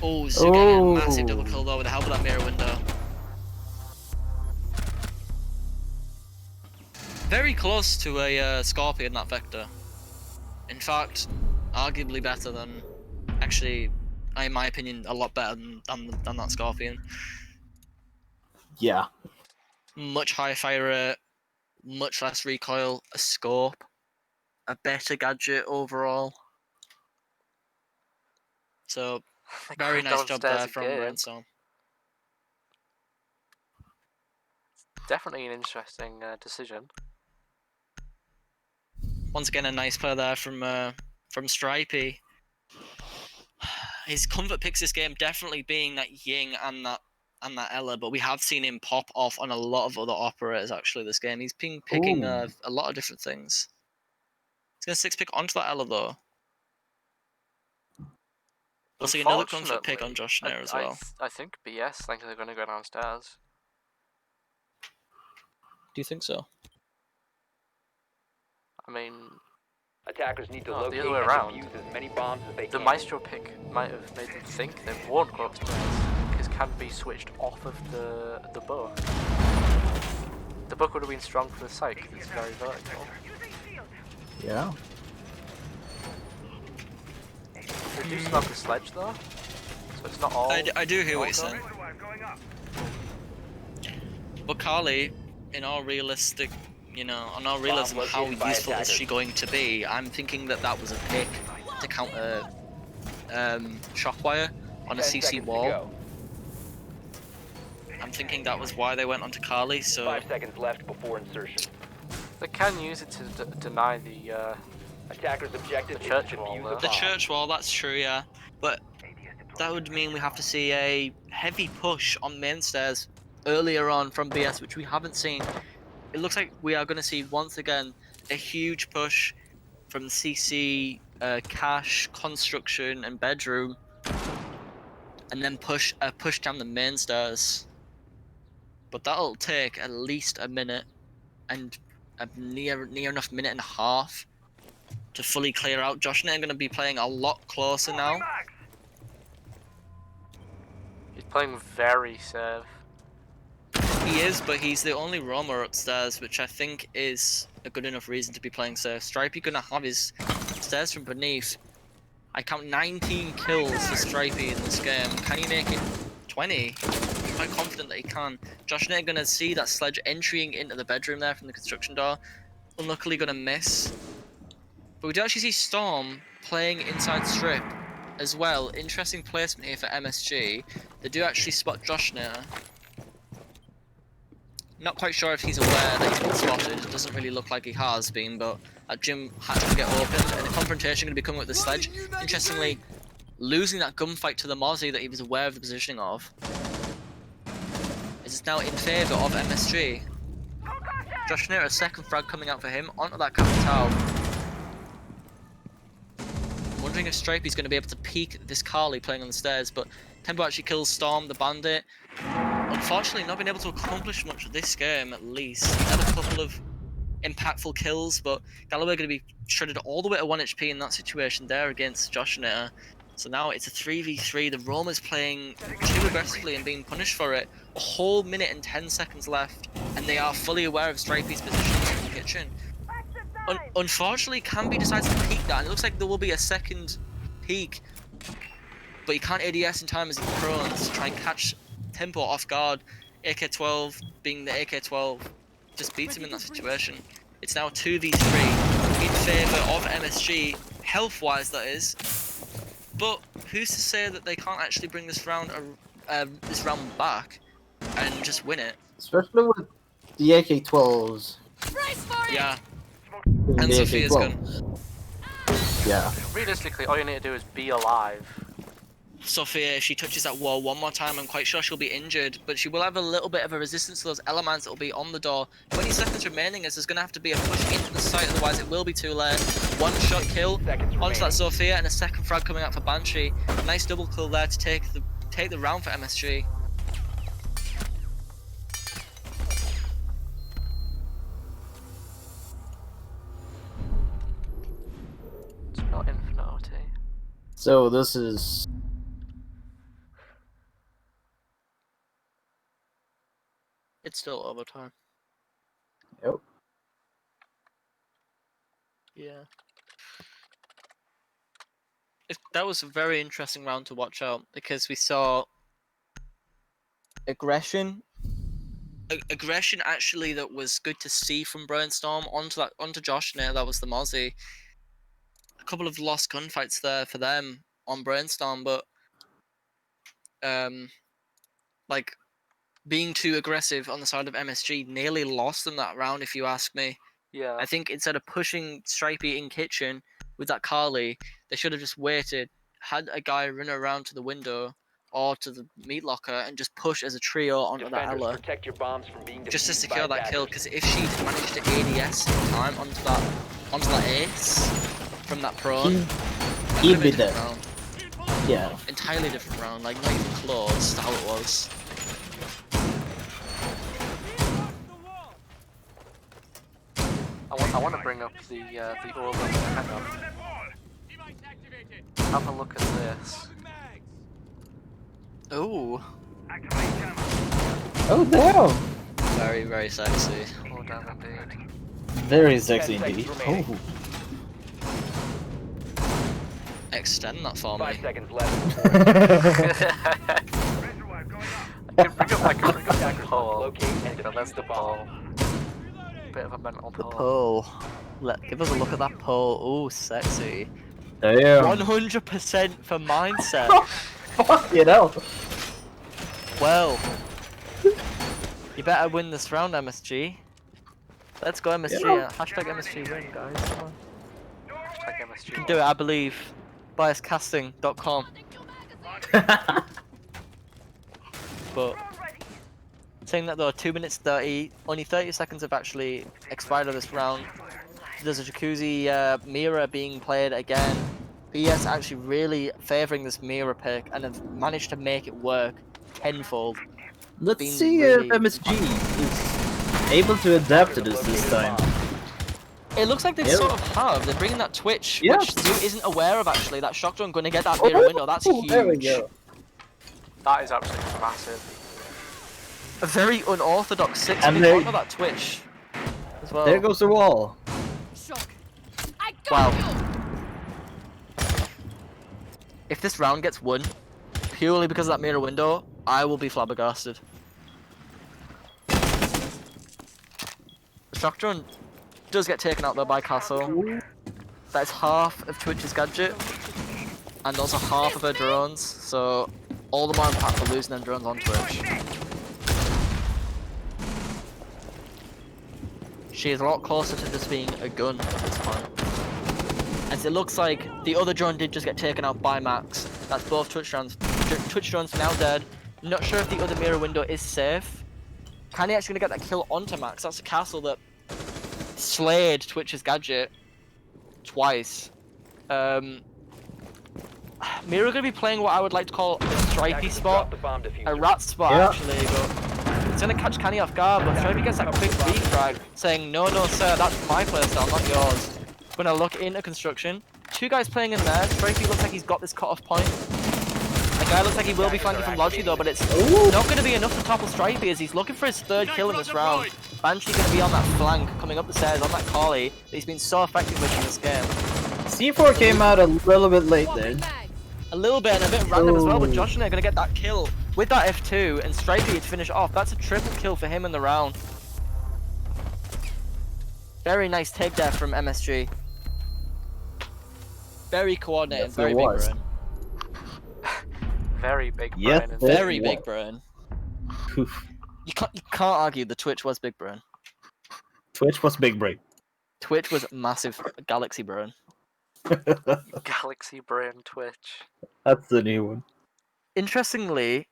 Oh, Zoo getting a massive double kill though with the help of that mirror window. Very close to a Scorpion, that Vector. In fact, arguably better than, actually, in my opinion, a lot better than that Scorpion. Yeah. Much higher fire rate, much less recoil, a scope, a better gadget overall. So, very nice job there from Rainstorm. Definitely an interesting decision. Once again, a nice play there from Stripey. His comfort picks this game definitely being that Ying and that Ella, but we have seen him pop off on a lot of other operators actually this game. He's been picking a lot of different things. He's gonna 6-pick onto that Ella though. We'll see another comfort pick on Josh Nair as well. I think BS think they're gonna go downstairs. Do you think so? I mean, Attackers need to locate the other way and around. defuse as many bombs as they The can. Maestro pick might have made them think they won't go upstairs because can be switched off of the book. The book would have been strong for the site because it's very vertical. Yeah. They do still have the sledge though, so it's not all. I do hear what you're saying. Going up. But Carly, in all realistic, on all realism, how useful is she going to be? I'm thinking that was a pick to counter Shockwire on a 10 CC seconds to wall. go. I'm thinking that was why they went onto Carly, so... 5 seconds left before insertion. They can use it to deny the Attackers' objective The is church to wall, defuse though. the The bomb. church wall, that's true, yeah. But that would mean we have to see a heavy push on main stairs earlier on from BS, which we haven't seen. It looks like we are going to see, once again, a huge push from CC, cache, construction, and bedroom. And then push down the main stairs. But that'll take at least a minute, and a near enough minute and a half to fully clear out. Josh and I are going to be playing a lot closer now. He's playing very safe. He is, but he's the only roamer upstairs, which I think is a good enough reason to be playing safe. Stripey gonna have his stairs from beneath. I count 19 kills for Stripey in this game. Can he make it 20? I'm quite confident that he can. Josh and I are gonna see that sledge entering into the bedroom there from the construction door. Unluckily gonna miss. But we do actually see Storm playing inside strip as well. Interesting placement here for MSG. They do actually spot Josh now. Not quite sure if he's aware that he's been spotted. It doesn't really look like he has been, but that gym hatch will get opened, and the confrontation going to be coming with the sledge. Interestingly, losing that gunfight to the Mozzie that he was aware of the positioning of. Is now in favour of MSG. Josh Nair, a second frag coming out for him onto that Capital. Wondering if Stripey's going to be able to peek this Carly playing on the stairs, but Tempo actually kills Storm, the bandit. Unfortunately, not been able to accomplish much this game, at least. He had a couple of impactful kills, but Galloway going to be shredded all the way to 1 HP in that situation there against Josh Nair. So now it's a 3v3. The Roma's playing too aggressively and being punished for it. A whole minute and 10 seconds left, and they are fully aware of Stripey's position in the kitchen. Unfortunately, Camby decides to peek that, and it looks like there will be a second peek. But he can't ADS in time as he's prone to try and catch Tempo off guard. AK-12, being the AK-12, just beats him in that situation. It's now 2v3 in favour of MSG, health-wise that is. But who's to say that they can't actually bring this round back and just win it? Especially with the AK-12s. Yeah, and and the Sophia's gun. Yeah. Realistically, all you need to do is be alive. Sophia, if she touches that wall one more time, I'm quite sure she'll be injured, but she will have a little bit of a resistance to those elements that will be on the door. 20 seconds remaining as there's going to have to be a push into the site, otherwise it will be too late. One shot kill onto that Sophia and a second frag coming out for Banshee. Nice double kill there to take the round for MSG. It's not infinite OT. So this is... It's still overtime. Yep. Yeah. That was a very interesting round to watch out because we saw aggression actually that was good to see from Brainstorm onto Josh now. That was the Mozzie. A couple of lost gunfights there for them on Brainstorm, but like being too aggressive on the side of MSG nearly lost them that round, if you ask me. Yeah. I think instead of pushing Stripey in kitchen with that Carly, they should have just waited, had a guy run around to the window or to the meat locker and just push as a trio onto that Defenders, Ella. protect your bombs from being Just to defused secure by that kill, attackers. because if she'd managed to ADS in time onto that ace from that prone, He'd be different dead. round. Yeah. Entirely different round, like not even close to how it was. I want to bring up the old hang on. Have a look at this. Ooh, Oh damn! very, very sexy. Oh damn indeed. Very sexy 10 indeed. seconds remaining. Oh. Extend that for me. 5 seconds left. I can bring up that Attackers pole. must locate and There, that's defuse the the bomb. pole. Bit of a mental The pole. pole. Give us a look at that pole. Ooh, sexy. Damn. 100% for mindset. Fuck you know. Well, you better win this round, MSG. Let's go, MSG. Yeah. Hashtag MSG win, guys. Come on. Hashtag MSG. You can do it, I believe. Biascasting.com. But saying that though, 2 minutes 30, only 30 seconds have actually expired of this round. There's a Jacuzzi Mira being played again. BS actually really favouring this Mira pick and have managed to make it work tenfold. Let's Been see really- if MSG is able to adapt to this time. It looks like they Yeah. sort of have. They're bringing that Twitch, Yeah. which Stu isn't aware of actually. That shotgun going to get that Mira window. That's huge. There we go. That is absolutely massive. A very unorthodox 6 And feet there- onto that Twitch as well. There goes the wall. Wow. If this round gets won purely because of that mirror window, I will be flabbergasted. The shock drone does get taken out though by Castle. That is half of Twitch's gadget and also half of her drones, so all the more impact for losing them drones on Twitch. She is a lot closer to just being a gun at this point. As it looks like the other drone did just get taken out by Max. That's both Twitch drones. Twitch drones now dead. Not sure if the other mirror window is safe. Can he actually get that kill onto Max? That's a castle that slayed Twitch's gadget twice. Mira gonna be playing what I would like to call a stripey spot. A rat spot Yeah. actually, but it's gonna catch Canny off guard, but Stripey gets that quick refrag saying, no, no, sir, that's my playstyle, not yours. Gonna look into construction. two guys playing in there. Strafey looks like he's got this cut-off point. The guy looks like he will be flanking from Lodgy though, but it's not going to be enough to topple Strafey as he's looking for his third kill in this round. Banshee going to be on that flank, coming up the stairs on that collie that he's been so effective with in this game. C4 came out a little bit late there. A little bit and a bit random as well, but Josh and I are going to get that kill with that F2 and Strafey to finish off. That's a triple kill for him in the round. Very nice take there from MSG. Very coordinated, Yes, very it big was. brain. Very big Yes, brain. Very it big was. brain. Oof. You can't argue the Twitch was big brain. Twitch was big break. Twitch was massive galaxy brain. Galaxy Brain Twitch. That's the new one. Interestingly,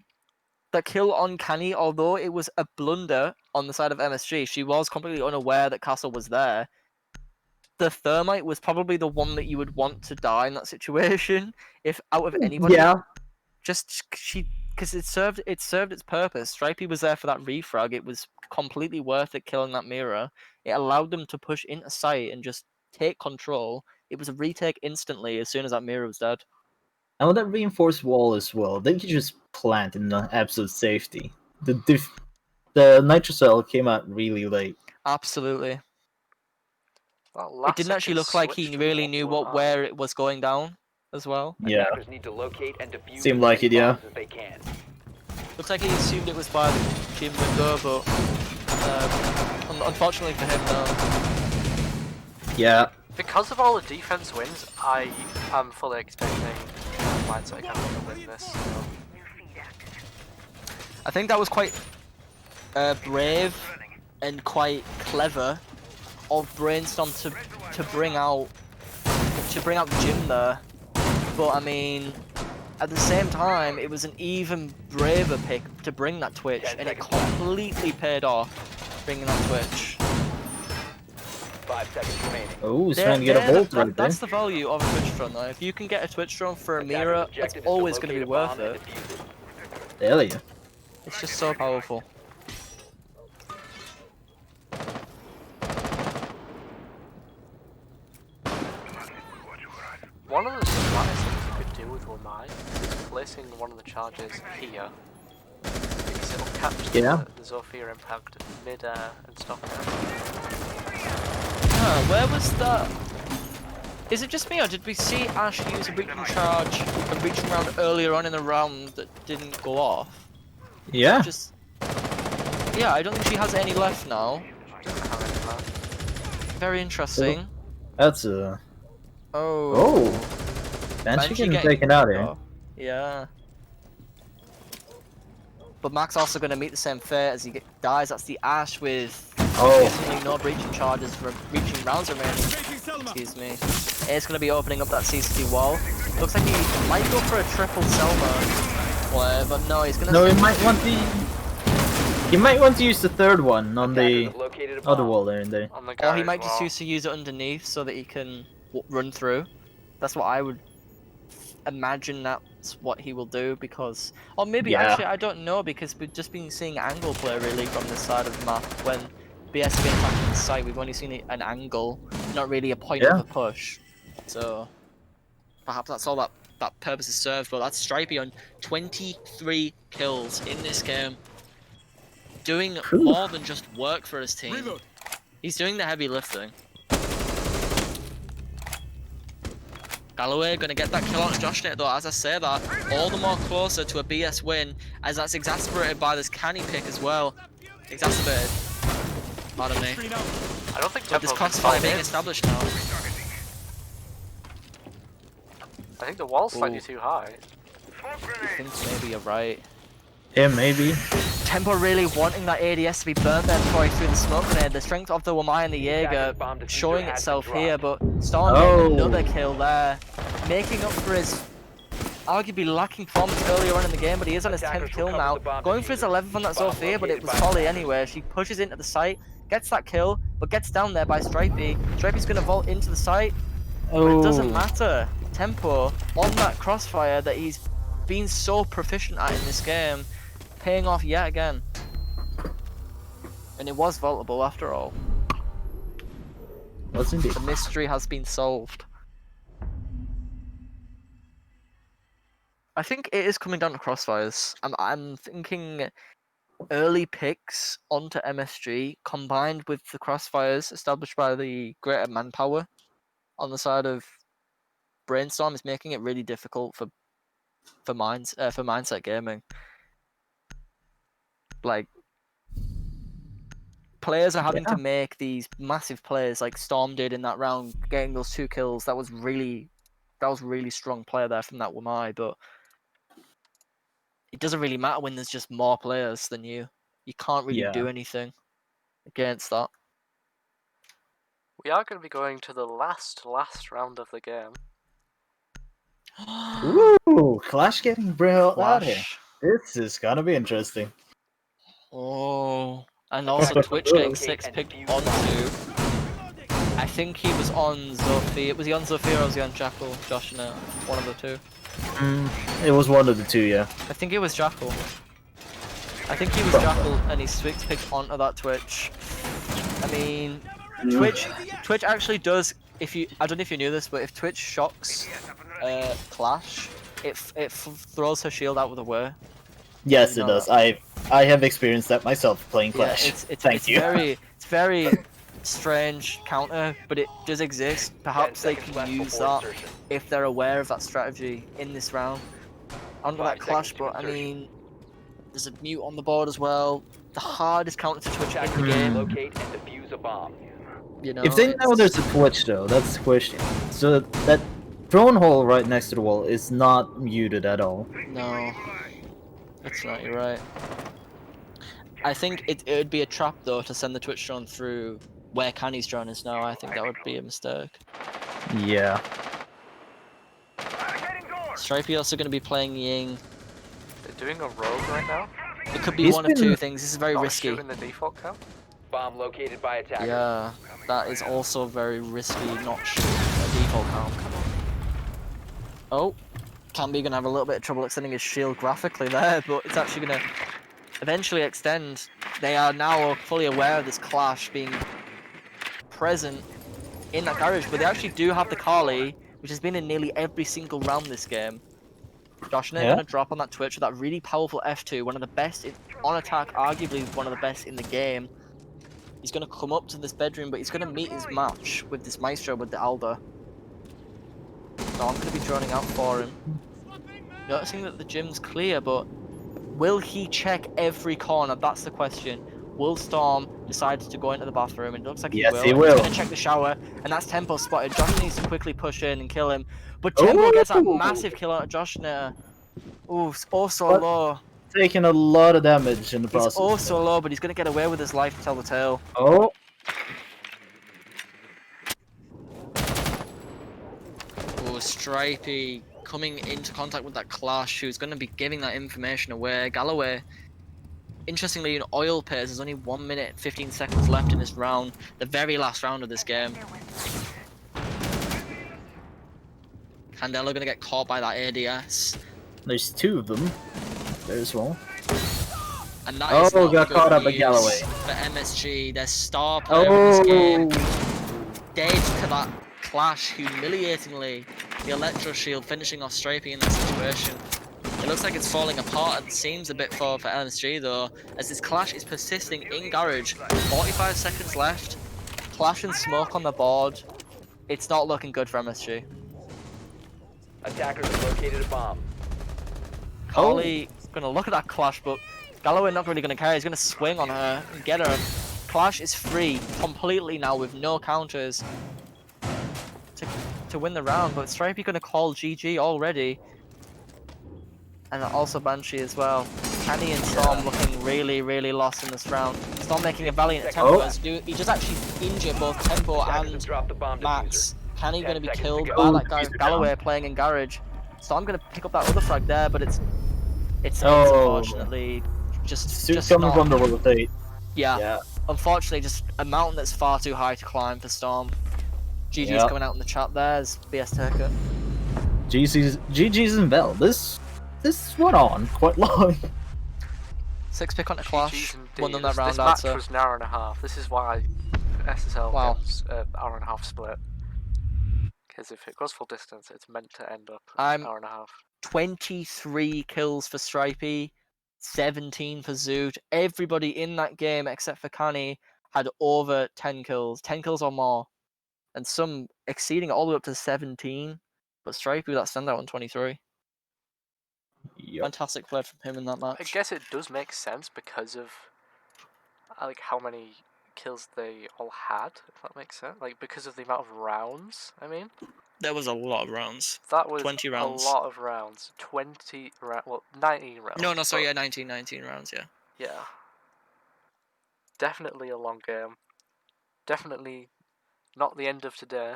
the kill on Canny, although it was a blunder on the side of MSG, she was completely unaware that Castle was there. The Thermite was probably the one that you would want to die in that situation, if out of anybody. Yeah. Because it served its purpose. Stripey was there for that refrag. It was completely worth it killing that mirror. It allowed them to push into sight and just take control. It was a retake instantly as soon as that mirror was dead. And with that reinforced wall as well, they could just plant in the absolute safety. The nitrocell came out really late. Absolutely. That It didn't actually look like he really knew where it was going down as well. Yeah. Attackers need to locate and defuse Seemed as like many it, yeah. bombs as they can. Looks like he assumed it was by the gym window, but unfortunately for him, no. Yeah. Because of all the defense wins, I am fully expecting Mindset Academy to win this. So. I think that was quite brave and quite clever of Brainstorm to bring out Jim there. But I mean, at the same time, it was an even braver pick to bring that Twitch, and it completely paid off bringing that Twitch. 5 seconds remaining. Oh, he's trying to get a bolt right there. That's the value of a Twitch drone, though. If you can get a Twitch drone for a mirror, it's always going to be worth it. Hell yeah. It's just so powerful. One of the smartest things you could do with Lamai is placing one of the charges here, because it'll catch the Zofia impact mid-air and stop it. Where was that? Is it just me, or did we see Ash use a breaching charge and breaching round earlier on in the round that didn't go off? Yeah. Yeah, I don't think she has any left now. Doesn't have any left. Very interesting. That's a... Oh. Banshee getting taken out here. Yeah. But Mac's also going to meet the same fate as he dies. That's the Ash with basically no breaching charges for breaching rounds remaining. Excuse me. It's going to be opening up that CCT wall. Looks like he might go for a triple Selma play, but no, he's going to... No, he might want the... He might want to use the third one on the other wall there and there. Or he might just choose to use it underneath so that he can run through. That's what I would imagine that's what he will do, because... Or maybe actually, I don't know, because we've just been seeing angle play really from this side of the map. When BS has been attacking the site, we've only seen an angle, not really a point of a push. So perhaps that's all that purpose is served. But that's Stripey on 23 kills in this game, doing more than just work for his team. He's doing the heavy lifting. Galloway gonna get that kill on Joshnet though. As I say that, all the more closer to a BS win, as that's exasperated by this Canny pick as well. Exacerbated. Pardon me. I don't think this crossfire being established now. I think the wall's slightly too high. I think maybe you're right. Yeah, maybe. Tempo really wanting that ADS to be burnt there before he threw the smoke grenade. The strength of the Wamai and the Jaeger showing itself here, but Storm getting another kill there, making up for his arguably lacking performance earlier on in the game, but he is on his 10th kill now. Going for his 11th on that Zofia, but it was Folly anyway. She pushes into the site, gets that kill, but gets down there by Stripey. Stripey's going to vault into the site, but it doesn't matter. Tempo on that crossfire that he's been so proficient at in this game, paying off yet again. And it was vaultable after all. What's indeed? The mystery has been solved. I think it is coming down to crossfires. I'm thinking early picks onto MSG combined with the crossfires established by the greater manpower on the side of Brainstorm is making it really difficult for mindset gaming. Like players are having to make these massive plays like Storm did in that round, getting those 2 kills. That was really strong play there from that Wamai, but it doesn't really matter when there's just more players than you. You can't really do anything against that. We are going to be going to the last round of the game. Ooh, Clash getting brought out here. Clash. This is gonna be interesting. Oh, and also Attackers Twitch will getting locate 6 and picked defuse onto. I think he was on Zofia. Was he on Zofia or was he on Jackal? Josh, no, one of the two. It was one of the two, yeah. I think it was Jackal. I think he was Jackal, and he 6 picked onto that Twitch. I mean, Twitch actually does. I don't know if you knew this, but if Twitch shocks Clash, it throws her shield out of the way. Yes, it does. I have experienced that myself playing Clash. Yeah, Thank you. It's very strange counter, but it does exist. Perhaps they can use that if they're aware of that strategy in this round. Onto that Clash, but I mean, there's a mute on the board as well. The hardest counter to Twitch in the game. Locate and defuse a bomb. You know, If they know there's a Twitch, though, that's the question. So that drone hole right next to the wall is not muted at all. No, it's not. You're right. I think it would be a trap though to send the Twitch drone through where Canny's drone is now. I think that would be a mistake. Yeah. Stripey also going to be playing Ying. They're doing a rogue right now. It could be He's one of 2 been things. This is very Not risky. shooting the default count. Bomb located by attackers. Yeah, that is also very risky. Not shooting a default count. Oh, Camby gonna have a little bit of trouble extending his shield graphically there, but it's actually gonna eventually extend. They are now fully aware of this Clash being present in that garage, but they actually do have the Carly, which has been in nearly every single round this game. Josh and they're gonna drop on that Twitch with that really powerful F2, one of the best on attack, arguably one of the best in the game. He's gonna come up to this bedroom, but he's gonna meet his match with this Maestro with the Alda. So I'm gonna be droning out for him. Noticing that the gym's clear, but will he check every corner? That's the question. Will Storm decide to go into the bathroom? And it looks like he will. He will. He's gonna check the shower, and that's Tempo spotted. Josh needs to quickly push in and kill him. But Tempo gets that massive kill out of Josh now. Ooh, oh so low. Taking a lot of damage in the process. He's oh so low, but he's gonna get away with his life to tell the tale. Oh. Oh, Stripey coming into contact with that Clash, who's going to be giving that information away. Galloway, interestingly, in oil pairs, there's only 1 minute and 15 seconds left in this round, the very last round of this game. Candelo going to get caught by that ADS. There's 2 of them. There's one. And that is not got good caught up by news Galloway. for MSG, their star player in this game. Dead to that Clash, humiliatingly. The Electro Shield finishing off Stripey in that situation. It looks like it's falling apart at the seams a bit for MSG though, as this Clash is persisting in Garage. 45 seconds left. Clash and smoke on the board. It's not looking good for MSG. Attackers have located a bomb. Carly gonna look at that Clash, but Galloway not really gonna care. He's gonna swing on her and get her. Clash is free completely now with no counters to win the round, but Stripey gonna call GG already. And also Banshee as well. Canny and Storm looking really, really lost in this round. Storm making a valiant attempt, he just actually injured both Tempo and Drop the bomb Max. Canny gonna be 10 seconds killed to by go. that guy Galloway playing in Garage. Storm gonna pick up that other frag there, but it's unfortunately just coming not, from the rotate. yeah. Unfortunately, just a mountain that's far too high to climb for Storm. GG's coming out in the chat there as BS Turker. GG's and Bell. This went on quite long. 6 pick on the Clash, GG's won them that indeed. round This out. match So was an hour and a half. This is why SSL gets an hour and a half split. Because if it goes full distance, it's meant to end up an I'm hour and a half. 23 kills for Stripey, 17 for Zoot. Everybody in that game except for Canny had over 10 kills, 10 kills or more, and some exceeding it all the way up to 17. But Stripey with that standout on 23. Yep. Fantastic play from him in that match. I guess it does make sense because of like how many kills they all had, if that makes sense. Like because of the amount of rounds. I mean, There was a lot of rounds. that was 20 a rounds. lot of rounds. 19 rounds. No, sorry, but yeah, 19 rounds, yeah. yeah, definitely a long game. Definitely not the end of today.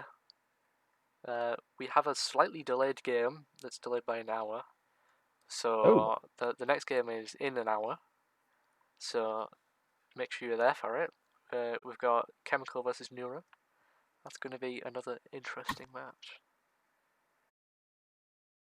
We have a slightly delayed game that's delayed by an hour. So the next game is in an hour. So make sure you're there for it. We've got Chemical versus Neuro. That's going to be another interesting match.